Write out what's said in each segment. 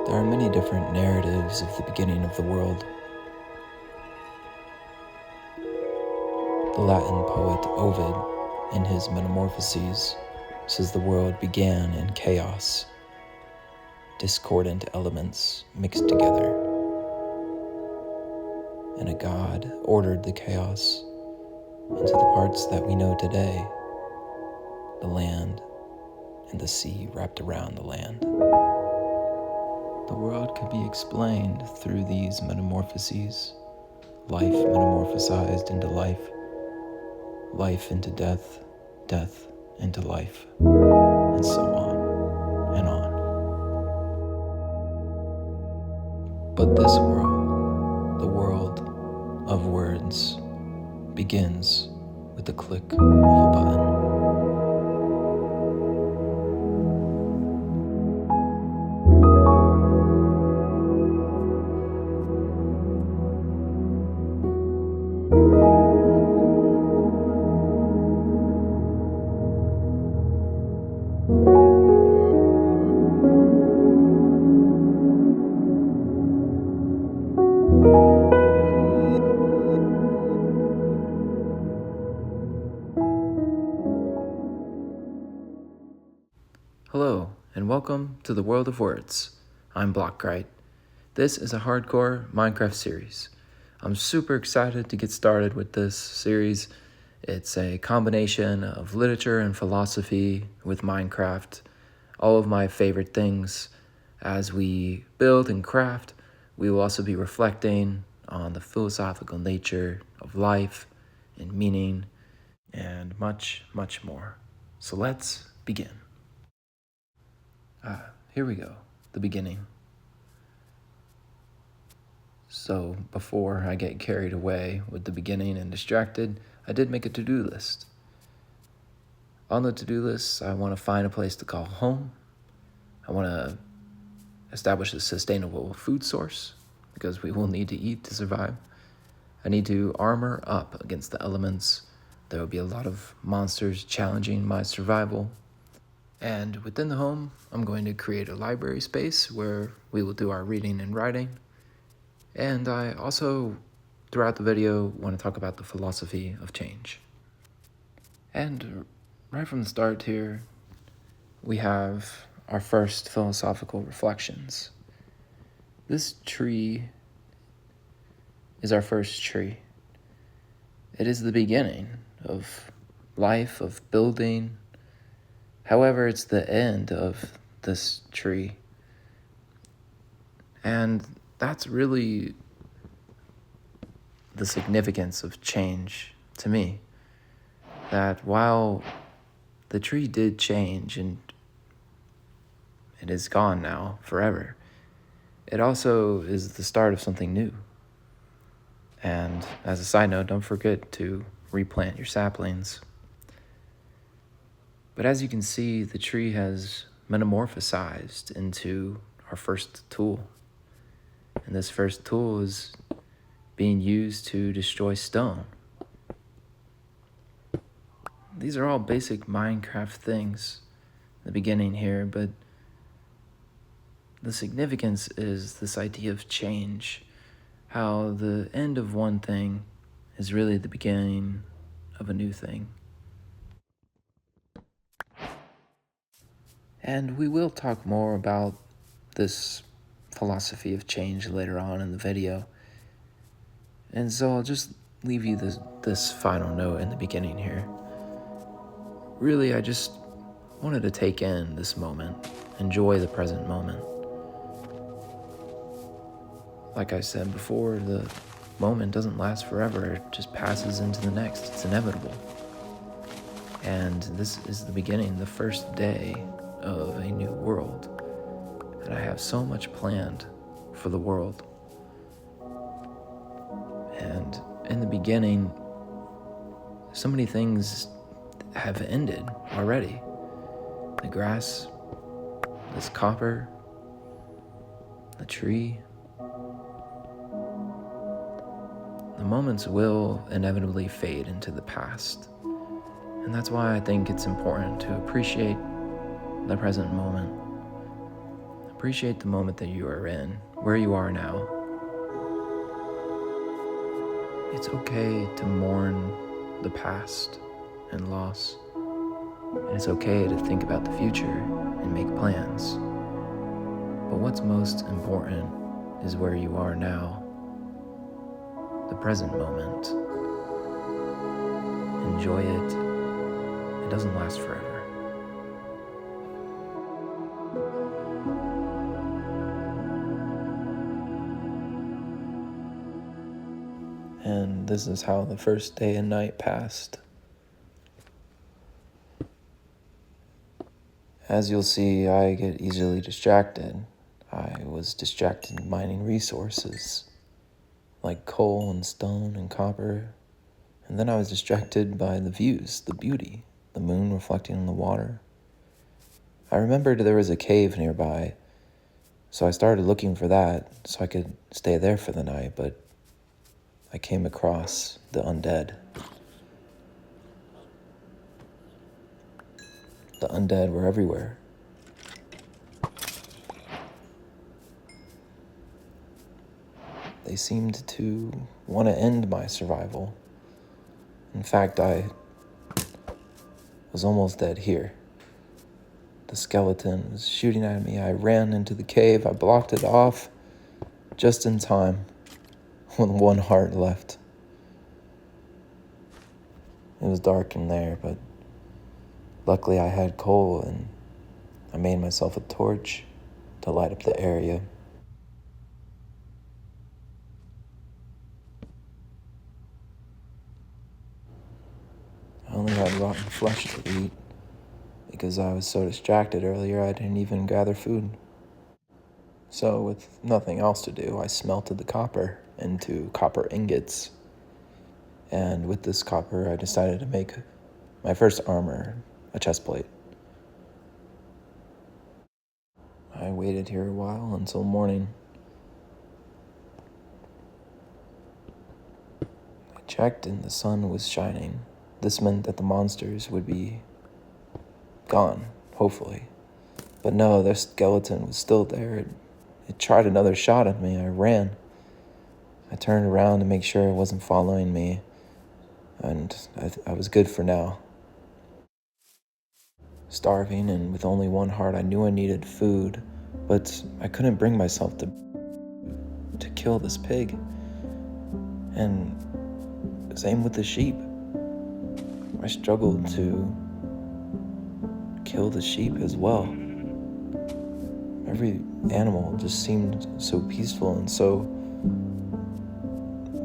There are many different narratives of the beginning of the world. The Latin poet Ovid, in his Metamorphoses, says the world began in chaos, discordant elements mixed together, and a god ordered the chaos into the parts that we know today, the land and the sea wrapped around the land. The world could be explained through these metamorphoses, life metamorphosized into life, life into death, death into life, and so on and on. But this world, the world of words, begins with the click of a button. Hello, and welcome to the World of Words. I'm Blockrite. This is a hardcore Minecraft series. I'm super excited to get started with this series. It's a combination of literature and philosophy with Minecraft, all of my favorite things. As we build and craft, we will also be reflecting on the philosophical nature of life and meaning, and much, much more. So let's begin. Here we go, the beginning. So before I get carried away with the beginning and distracted, I did make a to-do list. On the to-do list, I want to find a place to call home. I want to establish a sustainable food source, because we will need to eat to survive. I need to armor up against the elements. There will be a lot of monsters challenging my survival. And within the home, I'm going to create a library space where we will do our reading and writing. And I also, throughout the video, want to talk about the philosophy of change. And right from the start here, we have our first philosophical reflections. This tree is our first tree. It is the beginning of life, of building. However, it's the end of this tree. And that's really the significance of change to me. That while the tree did change and it is gone now forever, it also is the start of something new. And as a side note, don't forget to replant your saplings. But as you can see, the tree has metamorphosized into our first tool. And this first tool is being used to destroy stone. These are all basic Minecraft things in the beginning here, but the significance is this idea of change, how the end of one thing is really the beginning of a new thing. And we will talk more about this philosophy of change later on in the video. And so I'll just leave you this final note in the beginning here. Really, I just wanted to take in this moment, enjoy the present moment. Like I said before, the moment doesn't last forever. It just passes into the next. It's inevitable. And this is the beginning, the first day of a new world. And I have so much planned for the world. And in the beginning, so many things have ended already. The grass, this copper, the tree. The moments will inevitably fade into the past. And that's why I think it's important to appreciate the present moment. Appreciate the moment that you are in, where you are now. It's okay to mourn the past and loss. And it's okay to think about the future and make plans. But what's most important is where you are now, the present moment. Enjoy it. It doesn't last forever. And this is how the first day and night passed. As you'll see, I get easily distracted. I was distracted mining resources like coal and stone and copper. And then I was distracted by the views, the beauty, the moon reflecting on the water. I remembered there was a cave nearby, so I started looking for that so I could stay there for the night, but I came across the undead. The undead were everywhere. They seemed to want to end my survival. In fact, I was almost dead here. The skeleton was shooting at me. I ran into the cave. I blocked it off just in time when one heart left. It was dark in there, but luckily I had coal and I made myself a torch to light up the area. I only had rotten flesh to eat because I was so distracted earlier I didn't even gather food. So with nothing else to do, I smelted the copper into copper ingots. And with this copper, I decided to make my first armor, a chest plate. I waited here a while until morning. I checked and the sun was shining. This meant that the monsters would be gone, hopefully. But no, their skeleton was still there. It tried another shot at me. I ran. I turned around to make sure it wasn't following me, and I was good for now. Starving and with only one heart, I knew I needed food, but I couldn't bring myself to kill this pig. And same with the sheep. I struggled to kill the sheep as well. Every animal just seemed so peaceful and so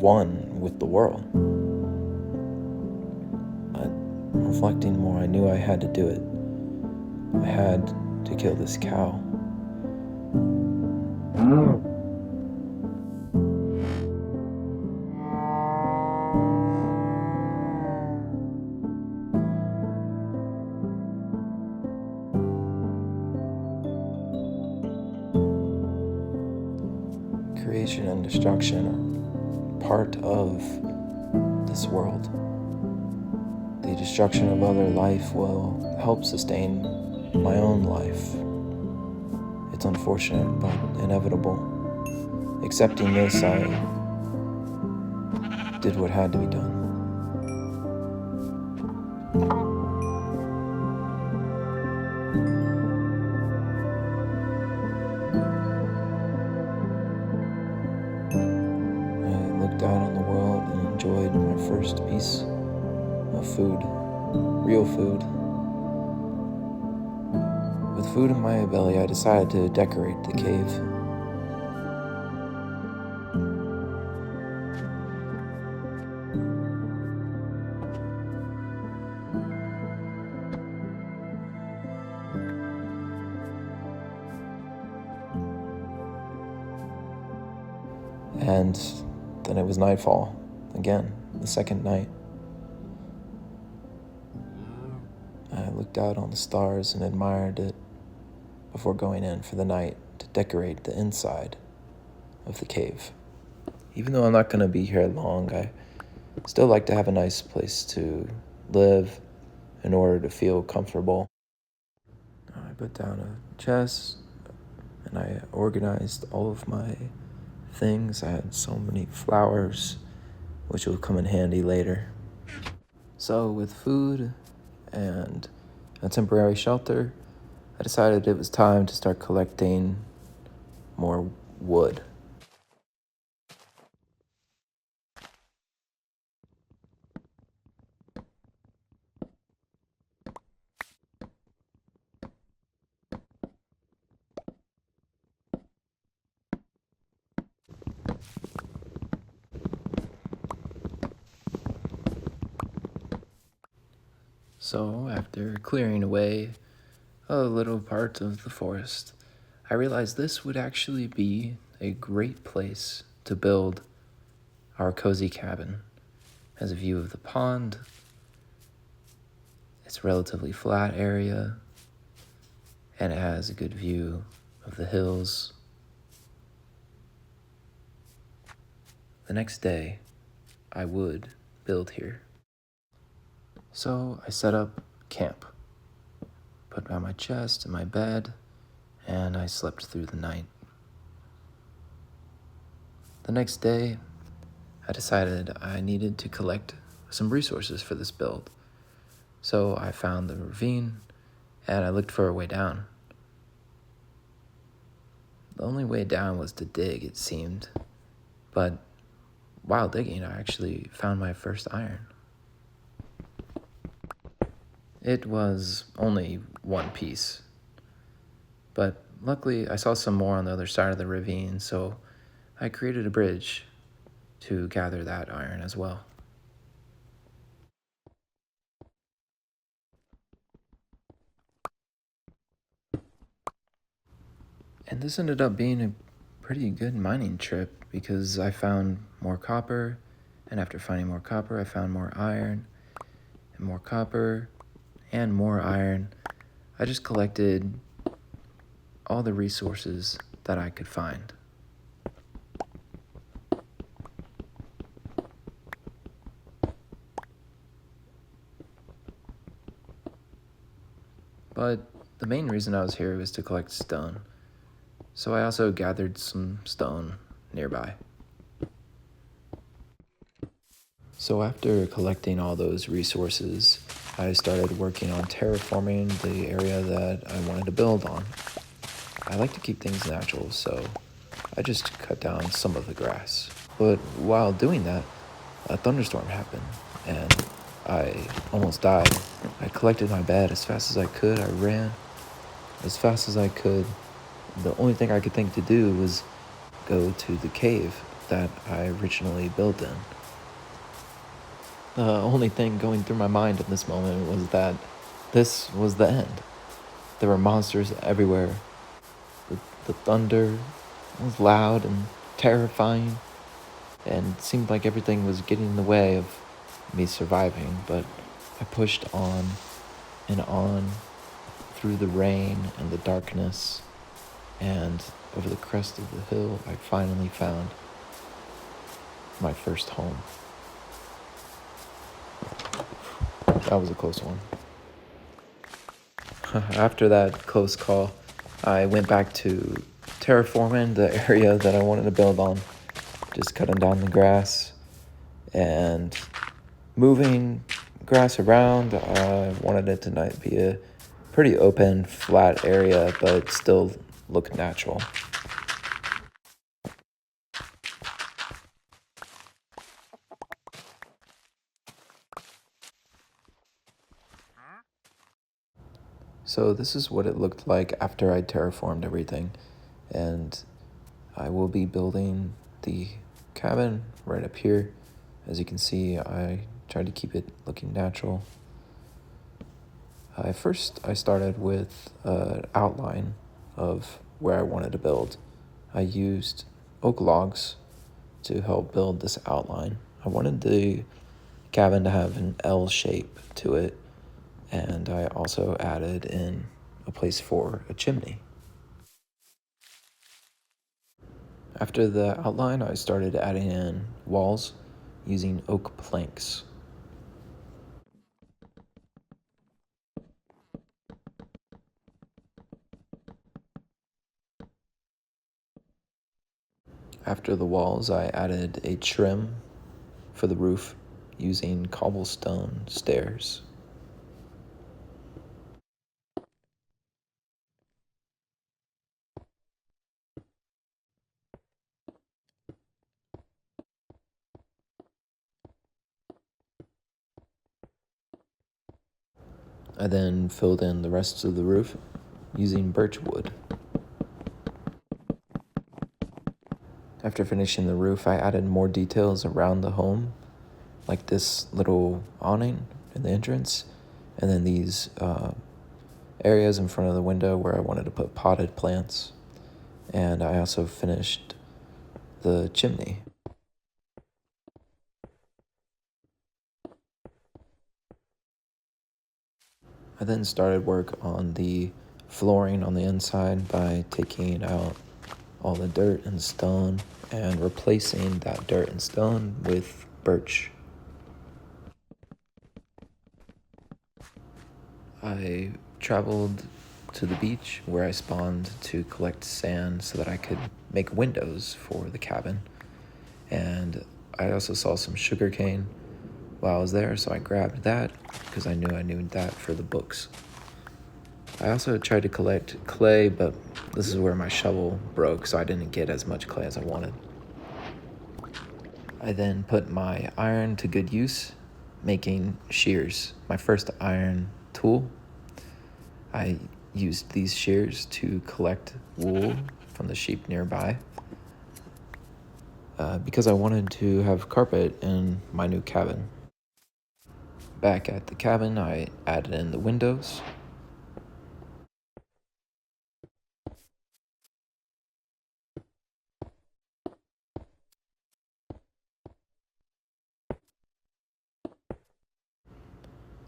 one with the world. But reflecting more, I knew I had to do it. I had to kill this cow. Creation and destruction are part of this world. The destruction of other life will help sustain my own life. It's unfortunate, but inevitable. Accepting this, I did what had to be done. Out on the world and enjoyed my first piece of food, real food. With food in my belly, I decided to decorate the cave. And then it was nightfall again, the second night. I looked out on the stars and admired it before going in for the night to decorate the inside of the cave. Even though I'm not going to be here long, I still like to have a nice place to live in order to feel comfortable. I put down a chest, and I organized all of my things. I had so many flowers, which will come in handy later. So with food and a temporary shelter, I decided it was time to start collecting more wood. So after clearing away a little part of the forest, I realized this would actually be a great place to build our cozy cabin. It has a view of the pond. It's a relatively flat area, and it has a good view of the hills. The next day, I would build here. So I set up camp, put down my chest and my bed, and I slept through the night. The next day, I decided I needed to collect some resources for this build. So I found the ravine, and I looked for a way down. The only way down was to dig, it seemed. But while digging, I actually found my first iron. It was only one piece, but luckily I saw some more on the other side of the ravine, so I created a bridge to gather that iron as well. And this ended up being a pretty good mining trip because I found more copper, and after finding more copper, I found more iron, and more copper, and more iron. I just collected all the resources that I could find. But the main reason I was here was to collect stone, so I also gathered some stone nearby. So after collecting all those resources, I started working on terraforming the area that I wanted to build on. I like to keep things natural, so I just cut down some of the grass. But while doing that, a thunderstorm happened, and I almost died. I collected my bed as fast as I could. I ran as fast as I could. The only thing I could think to do was go to the cave that I originally built in. The only thing going through my mind at this moment was that this was the end. There were monsters everywhere. The thunder was loud and terrifying, and it seemed like everything was getting in the way of me surviving, but I pushed on and on through the rain and the darkness, and over the crest of the hill, I finally found my first home. That was a close one. After that close call, I went back to terraforming the area that I wanted to build on, just cutting down the grass and moving grass around. I wanted it to not be a pretty open, flat area, but still look natural. So this is what it looked like after I terraformed everything, and I will be building the cabin right up here. As you can see, I tried to keep it looking natural. First, I started with an outline of where I wanted to build. I used oak logs to help build this outline. I wanted the cabin to have an L shape to it, and I also added in a place for a chimney. After the outline, I started adding in walls using oak planks. After the walls, I added a trim for the roof using cobblestone stairs. I then filled in the rest of the roof using birch wood. After finishing the roof, I added more details around the home, like this little awning in the entrance, and then these areas in front of the window where I wanted to put potted plants. And I also finished the chimney. I then started work on the flooring on the inside by taking out all the dirt and stone and replacing that dirt and stone with birch. I traveled to the beach where I spawned to collect sand so that I could make windows for the cabin. And I also saw some sugarcane while I was there, so I grabbed that because I knew I needed that for the books. I also tried to collect clay, but this is where my shovel broke, so I didn't get as much clay as I wanted. I then put my iron to good use, making shears, my first iron tool. I used these shears to collect wool from the sheep nearby because I wanted to have carpet in my new cabin. Back at the cabin, I added in the windows.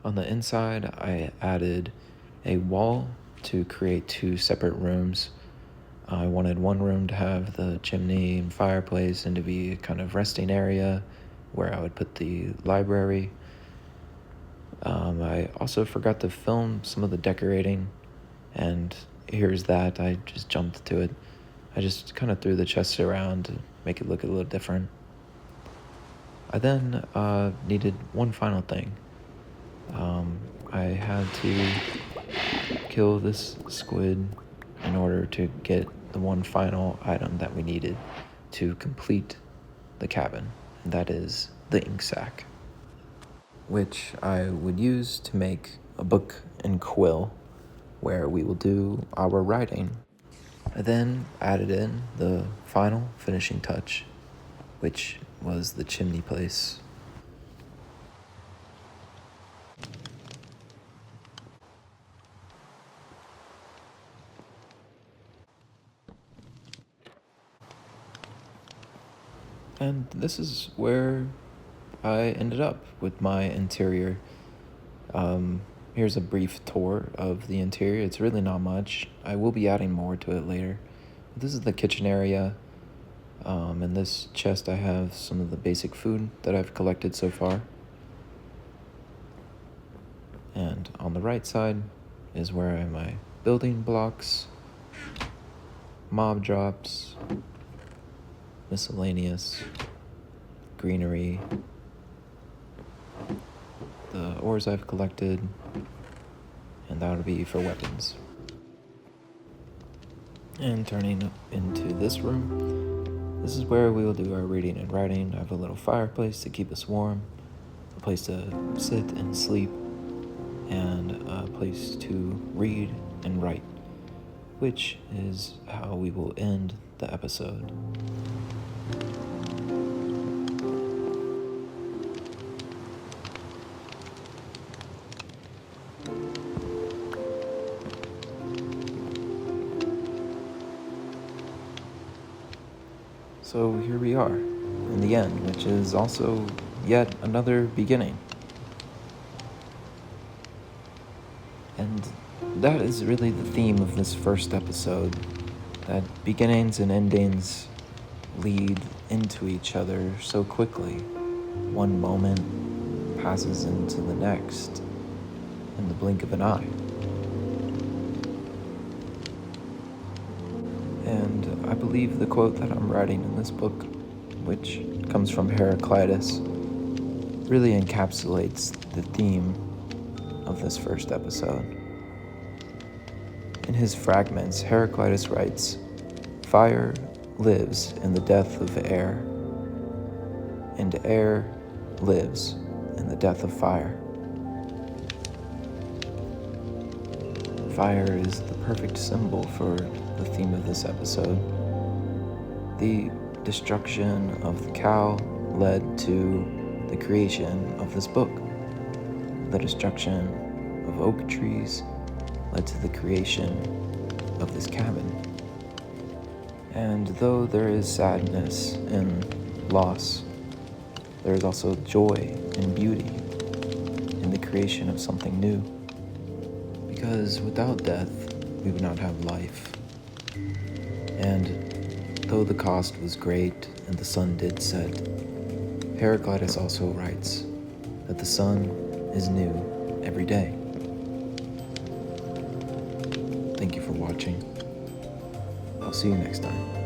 On the inside, I added a wall to create two separate rooms. I wanted one room to have the chimney and fireplace and to be a kind of resting area where I would put the library. I also forgot to film some of the decorating, and here's that. I just jumped to it. I just kind of threw the chest around to make it look a little different. I then needed one final thing. I had to kill this squid in order to get the one final item that we needed to complete the cabin, and that is the ink sac, which I would use to make a book and quill where we will do our writing. I then added in the final finishing touch, which was the chimney place. And this is where I ended up with my interior. Here's a brief tour of the interior. It's really not much. I will be adding more to it later. This is the kitchen area. In this chest I have some of the basic food that I've collected so far. And on the right side is where I have my building blocks, mob drops, miscellaneous, greenery, the ores I've collected, and that would be for weapons. And turning into this room, this is where we will do our reading and writing. I have a little fireplace to keep us warm, a place to sit and sleep, and a place to read and write, which is how we will end the episode. So here we are, in the end, which is also yet another beginning. And that is really the theme of this first episode, that beginnings and endings lead into each other so quickly. One moment passes into the next in the blink of an eye. And I believe the quote that I'm writing in this book, which comes from Heraclitus, really encapsulates the theme of this first episode. In his Fragments, Heraclitus writes, "Fire lives in the death of air, and air lives in the death of fire." Fire is the perfect symbol for the theme of this episode. The destruction of the cow led to the creation of this book. The destruction of oak trees led to the creation of this cabin. And though there is sadness and loss, there is also joy and beauty in the creation of something new. Because without death, we would not have life. And though the cost was great and the sun did set, Heraclitus also writes that the sun is new every day. Thank you for watching. I'll see you next time.